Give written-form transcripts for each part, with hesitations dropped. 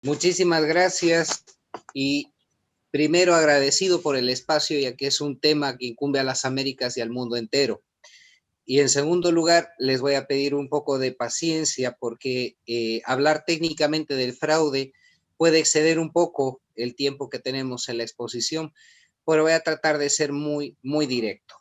Muchísimas gracias y primero agradecido por el espacio, ya que es un tema que incumbe a las Américas y al mundo entero. Y en segundo lugar, les voy a pedir un poco de paciencia porque hablar técnicamente del fraude puede exceder un poco el tiempo que tenemos en la exposición, pero voy a tratar de ser muy directo.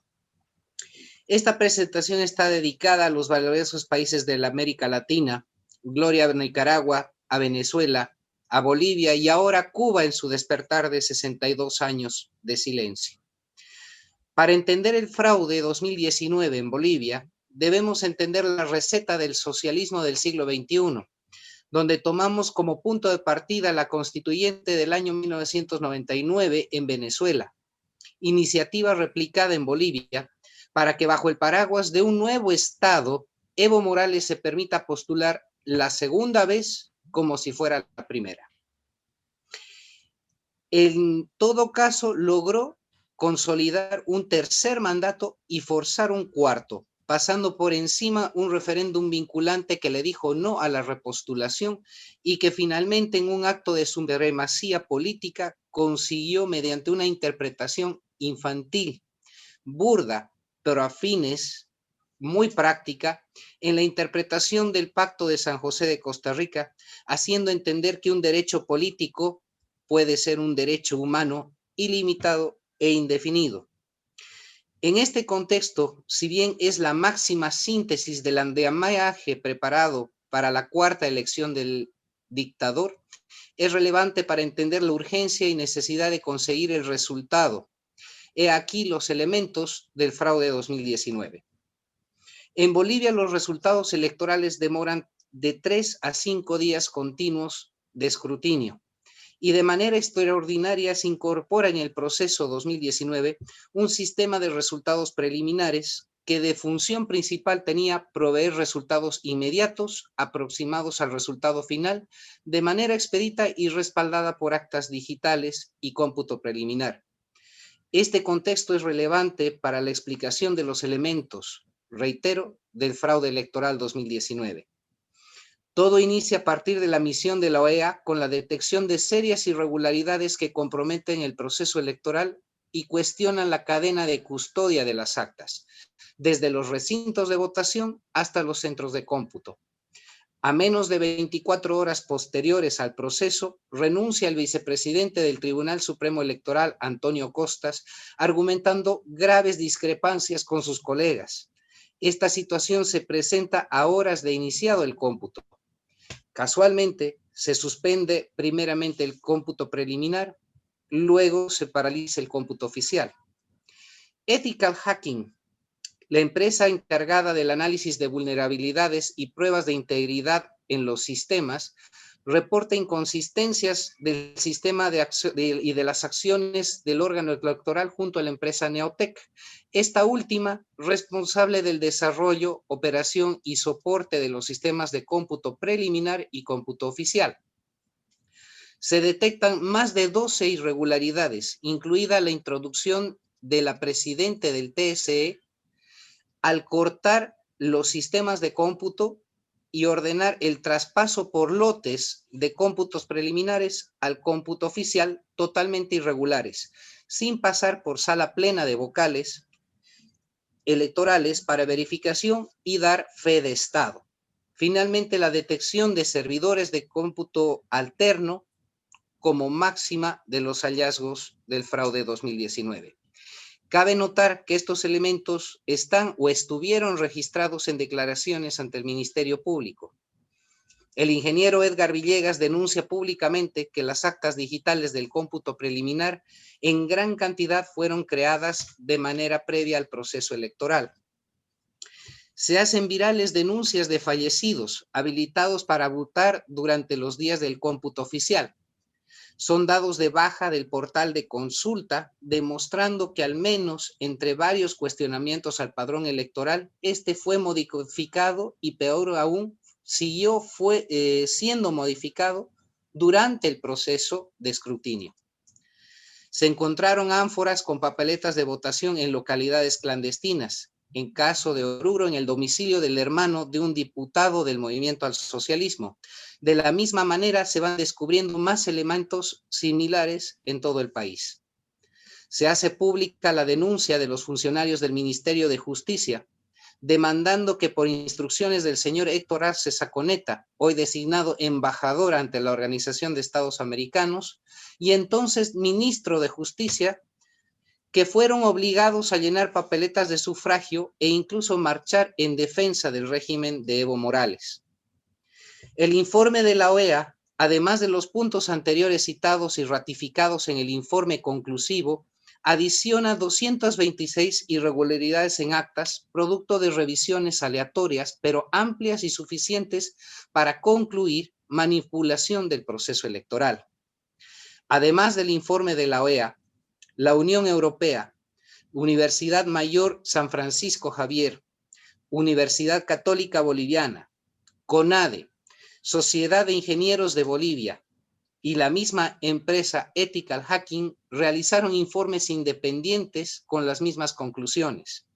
Esta presentación está dedicada a los valiosos países de la América Latina, gloria a Nicaragua, a Venezuela, a Bolivia y ahora Cuba en su despertar de 62 años de silencio. Para entender el fraude 2019 en Bolivia, debemos entender la receta del socialismo del siglo XXI, donde tomamos como punto de partida la constituyente del año 1999 en Venezuela, iniciativa replicada en Bolivia, para que bajo el paraguas de un nuevo Estado, Evo Morales se permita postular la segunda vez como si fuera la primera. En todo caso, logró consolidar un tercer mandato y forzar un cuarto, pasando por encima un referéndum vinculante que le dijo no a la repostulación y que finalmente en un acto de supremacía política consiguió mediante una interpretación infantil, burda, pero a fines muy práctica, en la interpretación del Pacto de San José de Costa Rica, haciendo entender que un derecho político puede ser un derecho humano ilimitado e indefinido. En este contexto, si bien es la máxima síntesis del andamiaje preparado para la cuarta elección del dictador, es relevante para entender la urgencia y necesidad de conseguir el resultado. He aquí los elementos del fraude 2019. En Bolivia los resultados electorales demoran de 3 a 5 días continuos de escrutinio y de manera extraordinaria se incorpora en el proceso 2019 un sistema de resultados preliminares que de función principal tenía proveer resultados inmediatos aproximados al resultado final de manera expedita y respaldada por actas digitales y cómputo preliminar. Este contexto es relevante para la explicación de los elementos, reitero, del fraude electoral 2019. Todo inicia a partir de la misión de la OEA con la detección de serias irregularidades que comprometen el proceso electoral y cuestionan la cadena de custodia de las actas, desde los recintos de votación hasta los centros de cómputo. A menos de 24 horas posteriores al proceso, renuncia el vicepresidente del Tribunal Supremo Electoral, Antonio Costas, argumentando graves discrepancias con sus colegas. Esta situación se presenta a horas de iniciado el cómputo. Casualmente, se suspende primeramente el cómputo preliminar, luego se paraliza el cómputo oficial. Ethical Hacking, la empresa encargada del análisis de vulnerabilidades y pruebas de integridad en los sistemas, reporta inconsistencias del sistema y de las acciones del órgano electoral junto a la empresa Neotec. Esta última, responsable del desarrollo, operación y soporte de los sistemas de cómputo preliminar y cómputo oficial. Se detectan más de 12 irregularidades, incluida la introducción de la presidente del TSE, al cortar los sistemas de cómputo y ordenar el traspaso por lotes de cómputos preliminares al cómputo oficial totalmente irregulares, sin pasar por sala plena de vocales electorales para verificación y dar fe de estado. Finalmente, la detección de servidores de cómputo alterno como máxima de los hallazgos del fraude 2019. Cabe notar que estos elementos están o estuvieron registrados en declaraciones ante el Ministerio Público. El ingeniero Edgar Villegas denuncia públicamente que las actas digitales del cómputo preliminar en gran cantidad fueron creadas de manera previa al proceso electoral. Se hacen virales denuncias de fallecidos habilitados para votar durante los días del cómputo oficial. Son dados de baja del portal de consulta, demostrando que al menos entre varios cuestionamientos al padrón electoral, este fue modificado y peor aún, siendo modificado durante el proceso de escrutinio. Se encontraron ánforas con papeletas de votación en localidades clandestinas en caso de Oruro, en el domicilio del hermano de un diputado del Movimiento al Socialismo. De la misma manera, se van descubriendo más elementos similares en todo el país. Se hace pública la denuncia de los funcionarios del Ministerio de Justicia, demandando que por instrucciones del señor Héctor Arce Saconeta, hoy designado embajador ante la Organización de Estados Americanos, y entonces ministro de Justicia, que fueron obligados a llenar papeletas de sufragio e incluso marchar en defensa del régimen de Evo Morales. El informe de la OEA, además de los puntos anteriores citados y ratificados en el informe conclusivo, adiciona 226 irregularidades en actas, producto de revisiones aleatorias, pero amplias y suficientes para concluir manipulación del proceso electoral. Además del informe de la OEA, la Unión Europea, Universidad Mayor San Francisco Javier, Universidad Católica Boliviana, CONADE, Sociedad de Ingenieros de Bolivia, y la misma empresa Ethical Hacking realizaron informes independientes con las mismas conclusiones.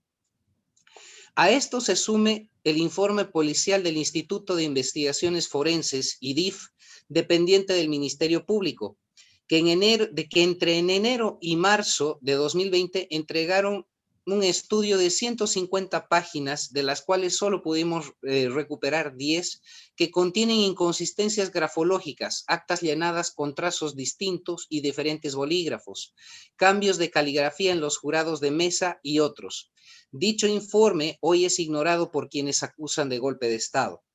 A esto se sume el informe policial del Instituto de Investigaciones Forenses, IDIF, dependiente del Ministerio Público, que entre enero y marzo de 2020 entregaron un estudio de 150 páginas, de las cuales solo pudimos recuperar 10, que contienen inconsistencias grafológicas, actas llenadas con trazos distintos y diferentes bolígrafos, cambios de caligrafía en los jurados de mesa y otros. Dicho informe hoy es ignorado por quienes acusan de golpe de Estado.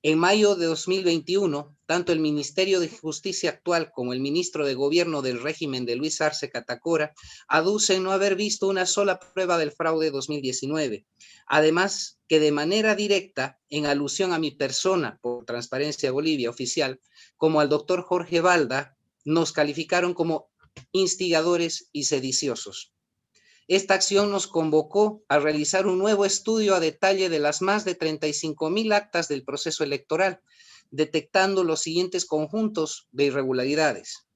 En mayo de 2021, tanto el Ministerio de Justicia actual como el ministro de Gobierno del régimen de Luis Arce Catacora aducen no haber visto una sola prueba del fraude 2019. Además, que de manera directa, en alusión a mi persona por Transparencia Bolivia oficial, como al doctor Jorge Balda, nos calificaron como instigadores y sediciosos. Esta acción nos convocó a realizar un nuevo estudio a detalle de las más de 35,000 actas del proceso electoral, detectando los siguientes conjuntos de irregularidades.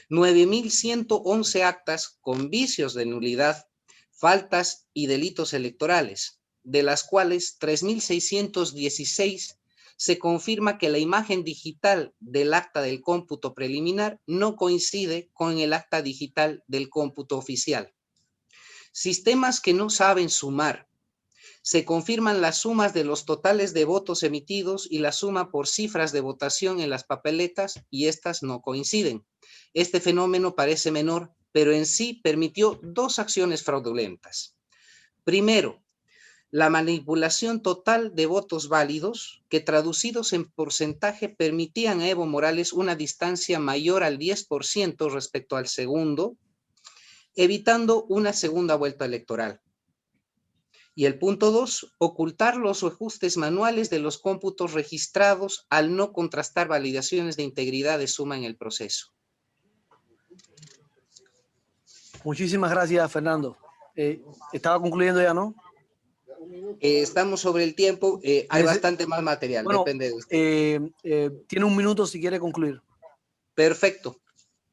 9,111 actas con vicios de nulidad, faltas y delitos electorales, de las cuales 3,616 se confirma que la imagen digital del acta del cómputo preliminar no coincide con el acta digital del cómputo oficial. Sistemas que no saben sumar. Se confirman las sumas de los totales de votos emitidos y la suma por cifras de votación en las papeletas y estas no coinciden. Este fenómeno parece menor, pero en sí permitió dos acciones fraudulentas. Primero, la manipulación total de votos válidos que traducidos en porcentaje permitían a Evo Morales una distancia mayor al 10% respecto al segundo, evitando una segunda vuelta electoral. Y el punto 2, ocultar los ajustes manuales de los cómputos registrados al no contrastar validaciones de integridad de suma en el proceso. Muchísimas gracias, Fernando. Estaba concluyendo ya, ¿no? Estamos sobre el tiempo, hay bastante más material, bueno, depende de usted. Tiene un minuto si quiere concluir. Perfecto,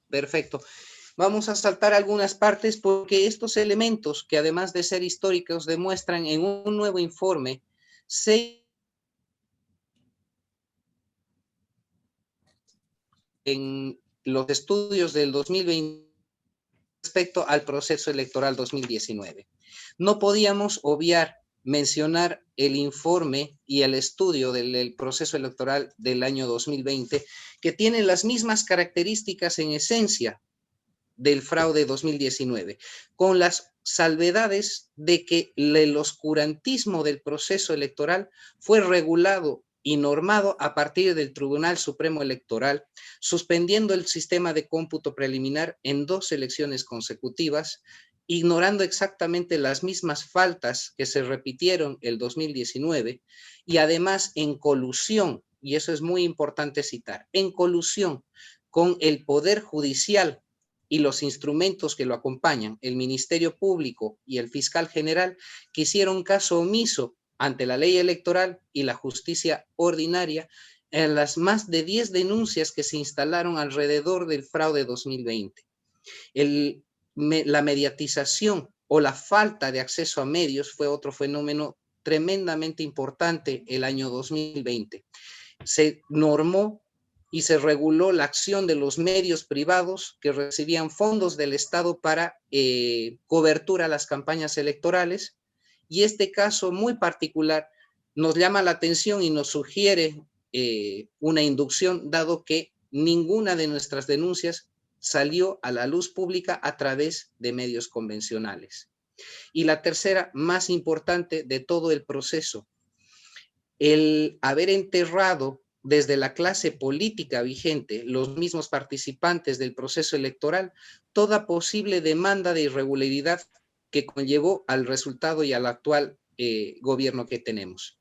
perfecto. Vamos a saltar algunas partes porque estos elementos, que además de ser históricos, demuestran en un nuevo informe en los estudios del 2020 respecto al proceso electoral 2019. No podíamos obviar mencionar el informe y el estudio del proceso electoral del año 2020, que tienen las mismas características en esencia del fraude 2019, con las salvedades de que el oscurantismo del proceso electoral fue regulado y normado a partir del Tribunal Supremo Electoral, suspendiendo el sistema de cómputo preliminar en 2 elecciones consecutivas, ignorando exactamente las mismas faltas que se repitieron el 2019 y además en colusión, y eso es muy importante citar, en colusión con el Poder Judicial y los instrumentos que lo acompañan, el Ministerio Público y el Fiscal General, que hicieron caso omiso ante la ley electoral y la justicia ordinaria en las más de 10 denuncias que se instalaron alrededor del fraude 2020. La mediatización o la falta de acceso a medios fue otro fenómeno tremendamente importante el año 2020. Se normó y se reguló la acción de los medios privados que recibían fondos del Estado para cobertura a las campañas electorales, y este caso muy particular nos llama la atención y nos sugiere una inducción, dado que ninguna de nuestras denuncias salió a la luz pública a través de medios convencionales. Y la tercera, más importante de todo el proceso, el haber enterrado desde la clase política vigente, los mismos participantes del proceso electoral, toda posible demanda de irregularidad que conllevó al resultado y al actual gobierno que tenemos.